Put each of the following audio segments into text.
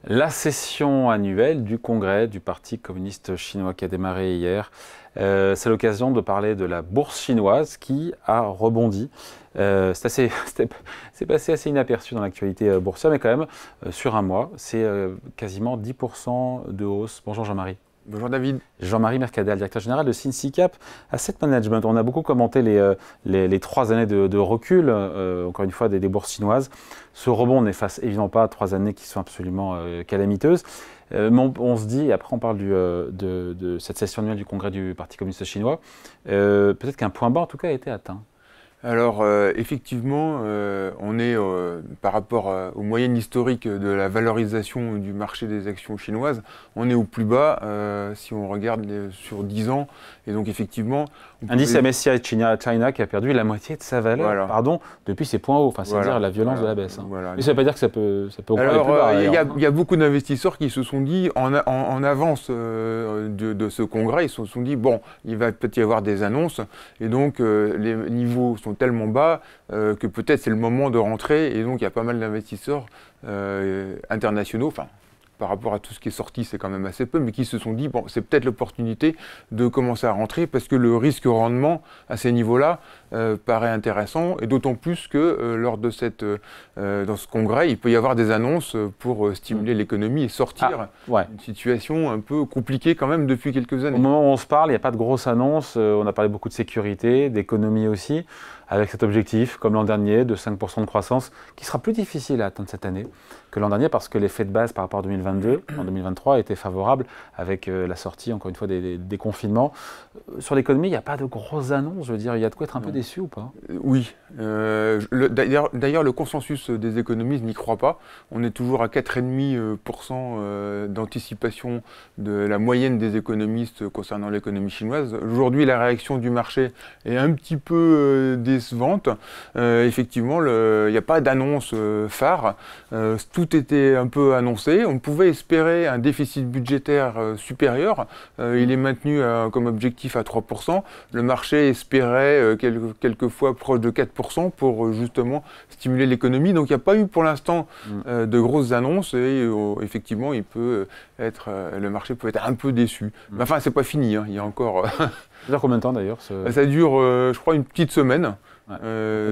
La session annuelle du Congrès du Parti communiste chinois qui a démarré hier, c'est l'occasion de parler de la bourse chinoise qui a rebondi. C'est passé assez inaperçu dans l'actualité boursière, mais quand même, sur un mois, c'est quasiment 10% de hausse. Bonjour Jean-Marie. Bonjour David. Jean-Marie Mercadal, directeur général de SinCap Asset Management. On a beaucoup commenté les 3 années de recul, encore une fois, des bourses chinoises. Ce rebond n'est face évidemment pas à 3 années qui sont absolument calamiteuses. Mais on se dit, et après on parle de cette session annuelle du Congrès du Parti communiste chinois, peut-être qu'un point bas en tout cas a été atteint. Alors effectivement, on est par rapport aux moyennes historiques de la valorisation du marché des actions chinoises, on est au plus bas si on regarde sur 10 ans. Et donc effectivement... Indice MSCI China qui a perdu la moitié de sa valeur, voilà. Pardon, depuis ses points hauts, enfin, c'est-à-dire la violence de la baisse. Hein. Voilà. Mais ça ne veut pas dire que ça peut encore aller plus bas. Il y a beaucoup d'investisseurs qui se sont dit, en avance de ce congrès, ils se sont dit, bon, il va peut-être y avoir des annonces, et donc les niveaux sont tellement bas que peut-être c'est le moment de rentrer, et donc il y a pas mal d'investisseurs internationaux, enfin, par rapport à tout ce qui est sorti, c'est quand même assez peu, mais qui se sont dit, bon, c'est peut-être l'opportunité de commencer à rentrer parce que le risque-rendement à ces niveaux-là paraît intéressant, et d'autant plus que lors de dans ce congrès, il peut y avoir des annonces pour stimuler l'économie et sortir d'une situation un peu compliquée quand même depuis quelques années. Au moment où on se parle, il n'y a pas de grosses annonces, on a parlé beaucoup de sécurité, d'économie aussi, avec cet objectif, comme l'an dernier, de 5% de croissance, qui sera plus difficile à atteindre cette année que l'an dernier, parce que l'effet de base par rapport à 2022, en 2023, était favorable avec la sortie, encore une fois, des confinements. Sur l'économie, il n'y a pas de grosses annonces, je veux dire, il y a de quoi être un peu déçu ou pas? Oui. D'ailleurs, le consensus des économistes n'y croit pas. On est toujours à 4,5% d'anticipation de la moyenne des économistes concernant l'économie chinoise. Aujourd'hui, la réaction du marché est un petit peu décevante. Effectivement, il n'y a pas d'annonce phare. Tout était un peu annoncé. On pouvait espérer un déficit budgétaire supérieur. Il est maintenu comme objectif à 3%. Le marché espérait quelquefois proche de 4% pour justement stimuler l'économie. Donc il n'y a pas eu pour l'instant de grosses annonces, et effectivement le marché peut être un peu déçu. Mais enfin, c'est pas fini, hein. Il y a encore... Ça dure combien de temps d'ailleurs Ça dure, je crois, une petite semaine. Ouais.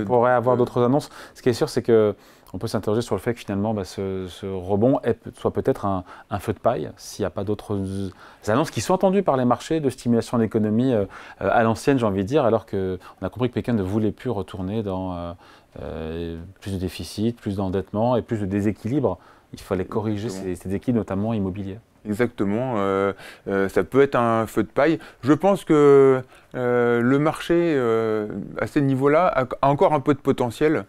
On pourrait avoir d'autres annonces. Ce qui est sûr, c'est que on peut s'interroger sur le fait que finalement ce rebond soit peut-être un feu de paille s'il n'y a pas d'autres annonces qui sont attendues par les marchés de stimulation de l'économie à l'ancienne, j'ai envie de dire, alors qu'on a compris que Pékin ne voulait plus retourner dans plus de déficit, plus d'endettement et plus de déséquilibre. Il fallait corriger ces déséquilibres, notamment immobiliers. Exactement, ça peut être un feu de paille. Je pense que le marché, à ce niveau-là, a encore un peu de potentiel,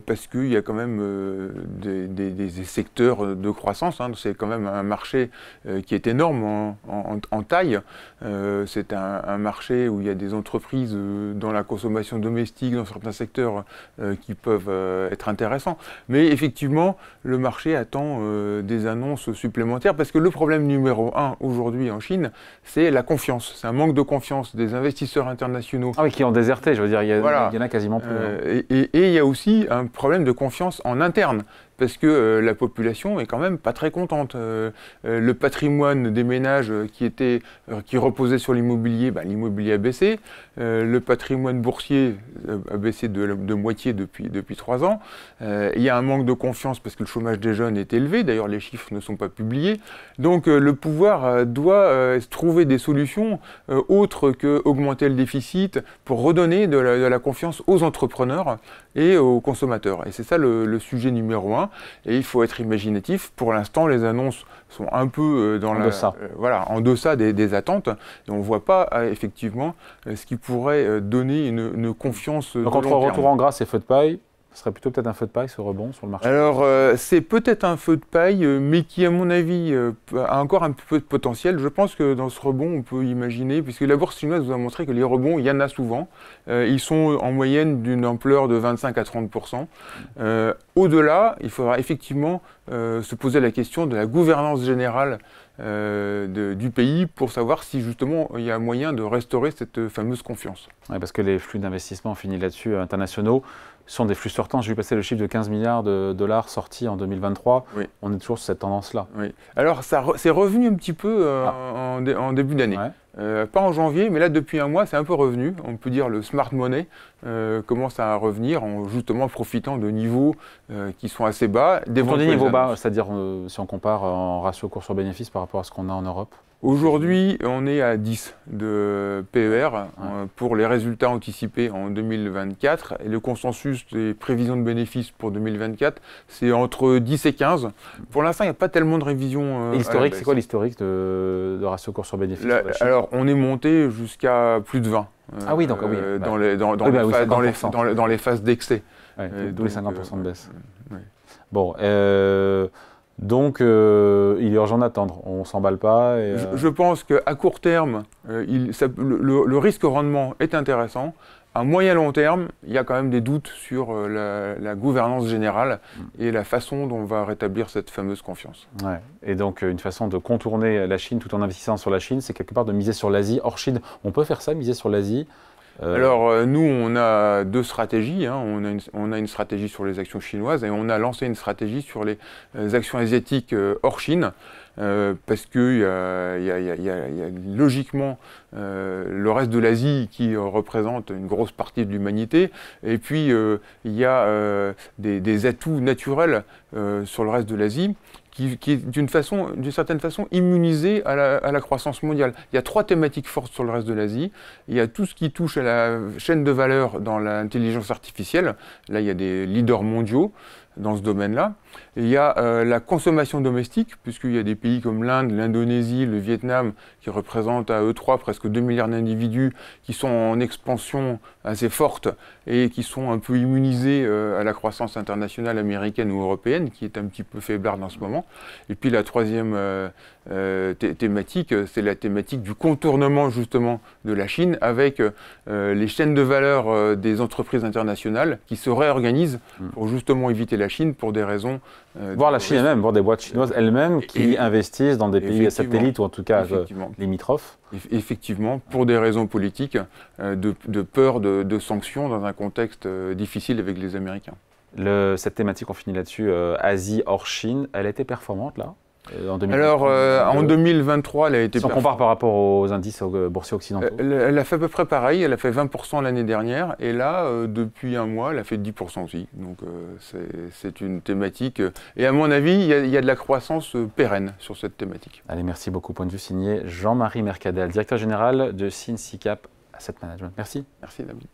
parce qu'il y a quand même des secteurs de croissance. Hein. C'est quand même un marché qui est énorme en taille. C'est un marché où il y a des entreprises dans la consommation domestique, dans certains secteurs, qui peuvent être intéressants. Mais effectivement, le marché attend des annonces supplémentaires, parce que le problème numéro 1 aujourd'hui en Chine, c'est la confiance. C'est un manque de confiance des investisseurs internationaux. Ah oui, qui ont déserté, je veux dire, il y en a quasiment plus. Et il y a aussi un problème de confiance en interne, parce que la population est quand même pas très contente. Le patrimoine des ménages qui reposait sur l'immobilier, l'immobilier a baissé. Le patrimoine boursier a baissé de moitié depuis 3 ans. Il y a un manque de confiance parce que le chômage des jeunes est élevé. D'ailleurs, les chiffres ne sont pas publiés. Donc le pouvoir doit trouver des solutions autres que augmenter le déficit pour redonner de la confiance aux entrepreneurs et aux consommateurs. Et c'est ça le sujet numéro 1. Et il faut être imaginatif. Pour l'instant, les annonces sont un peu en deçà des attentes. Et on ne voit pas effectivement ce qui pourrait donner une confiance. Donc entre retour en grâce et feu de paille, ce serait plutôt peut-être un feu de paille, ce rebond sur le marché? Alors, c'est peut-être un feu de paille, mais qui, à mon avis, a encore un peu de potentiel. Je pense que dans ce rebond, on peut imaginer, puisque la bourse chinoise nous a montré que les rebonds, il y en a souvent. Ils sont en moyenne d'une ampleur de 25 à 30%. Au-delà, il faudra effectivement se poser la question de la gouvernance générale du pays pour savoir si justement il y a moyen de restaurer cette fameuse confiance. Ouais, parce que les flux d'investissement, on finit là-dessus, internationaux, Ce sont des flux sortants. J'ai vu passer le chiffre de 15 milliards de dollars sortis en 2023. Oui. On est toujours sur cette tendance-là. Oui. Alors, c'est revenu un petit peu en début d'année. Ouais. Pas en janvier, mais là, depuis un mois, c'est un peu revenu. On peut dire le smart money commence à revenir en justement profitant de niveaux qui sont assez bas. Quand on dit niveau bas, c'est-à-dire si on compare en ratio cours sur bénéfice par rapport à ce qu'on a en Europe? Aujourd'hui, on est à 10 de PER pour les résultats anticipés en 2024. Et le consensus des prévisions de bénéfices pour 2024, c'est entre 10 et 15. Pour l'instant, il n'y a pas tellement de révisions. Et l'historique, c'est quoi l'historique de ratio cours sur bénéfice? Alors, on est monté jusqu'à plus de 20. Ah oui, donc oui. Dans les phases d'excès. Ouais, d'où les 50% de baisse. Ouais. Bon, donc il est urgent d'attendre, on ne s'emballe pas. Et, je pense qu'à court terme, le risque rendement est intéressant. À moyen long terme, il y a quand même des doutes sur la gouvernance générale et la façon dont on va rétablir cette fameuse confiance. Ouais. Et donc une façon de contourner la Chine tout en investissant sur la Chine, c'est quelque part de miser sur l'Asie. Hors Chine, on peut faire ça, miser sur l'Asie? Alors nous, on a deux stratégies. On a une stratégie sur les actions chinoises et on a lancé une stratégie sur les actions asiatiques hors Chine. Parce qu'il y a logiquement le reste de l'Asie qui représente une grosse partie de l'humanité, et puis il y a des atouts naturels sur le reste de l'Asie qui est d'une certaine façon immunisé à la croissance mondiale. Il y a trois thématiques fortes sur le reste de l'Asie. Il y a tout ce qui touche à la chaîne de valeur dans l'intelligence artificielle. Là, il y a des leaders mondiaux dans ce domaine-là. Et il y a la consommation domestique, puisqu'il y a des pays comme l'Inde, l'Indonésie, le Vietnam, qui représentent à eux trois presque 2 milliards d'individus, qui sont en expansion assez forte et qui sont un peu immunisés à la croissance internationale américaine ou européenne, qui est un petit peu faiblarde en ce moment. Et puis la troisième thématique, c'est la thématique du contournement justement de la Chine, avec les chaînes de valeur des entreprises internationales qui se réorganisent pour justement éviter la Chine pour des raisons... Voir la Chine elle-même, voir des boîtes chinoises elles-mêmes qui investissent dans des pays satellites ou en tout cas limitrophes. Effectivement, pour des raisons politiques, de peur de sanctions dans un contexte difficile avec les Américains. Cette thématique, on finit là-dessus, Asie hors Chine, elle a été performante là en 2023. Alors, en 2023, elle a été... Si on compare par rapport aux indices boursiers occidentaux. Elle a fait à peu près pareil, elle a fait 20% l'année dernière, et là, depuis un mois, elle a fait 10% aussi. Donc, c'est une thématique... Et à mon avis, il y a de la croissance pérenne sur cette thématique. Allez, merci beaucoup. Point de vue signé Jean-Marie Mercadal, directeur général de SIN SICAP Asset Management. Merci. Merci, David.